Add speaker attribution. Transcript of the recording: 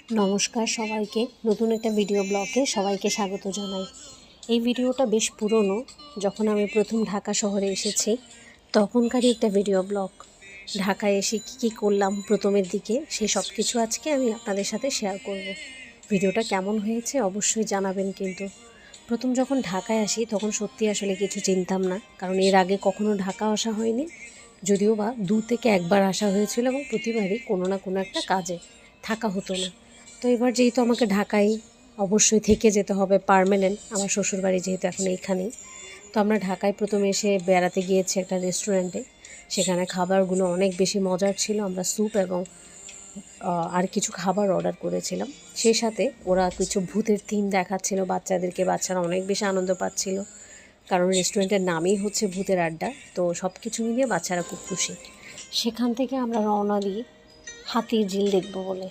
Speaker 1: নমস্কার সবাইকে, নতুন একটা ভিডিও ব্লগে সবাইকে স্বাগত জানাই। এই ভিডিওটা বেশ পুরনো, যখন আমি প্রথম ঢাকা শহরে এসেছি তখনকারই একটা ভিডিও ব্লগ। ঢাকায় এসে কী করলাম প্রথমের দিকে সেই সব কিছু আজকে আমি আপনাদের সাথে শেয়ার করব। ভিডিওটা কেমন হয়েছে অবশ্যই জানাবেন। কিন্তু প্রথম যখন ঢাকায় আসি তখন সত্যি আসলে কিছু চিনতাম না, কারণ এর আগে কখনো ঢাকা আসা হয়নি, যদিও বা 2 থেকে 1 বার আসা হয়েছিল এবং প্রতিবারই কোনো না কোনো একটা কাজে থাকা হতো না। তো এবার যেহেতু আমাকে ঢাকায় অবশ্যই থেকে যেতে হবে পার্মানেন্ট, আমার শ্বশুরবাড়ি যেহেতু এখন এইখানেই, তো আমরা ঢাকায় প্রথমে এসে বেড়াতে গিয়েছি একটা রেস্টুরেন্টে। সেখানে খাবারগুলো অনেক বেশি মজার ছিল। আমরা স্যুপ এবং আর কিছু খাবার অর্ডার করেছিলাম। সেই সাথে ওরা কিছু ভূতের থিম দেখাচ্ছিল বাচ্চাদেরকে, বাচ্চারা অনেক বেশি আনন্দ পাচ্ছিল, কারণ রেস্টুরেন্টের নামই হচ্ছে ভূতের আড্ডা। তো সব কিছু মিলিয়ে বাচ্চারা খুব খুশি। সেখান থেকে আমরা রওনা দিই হাতির ঝিল দেখব বলে।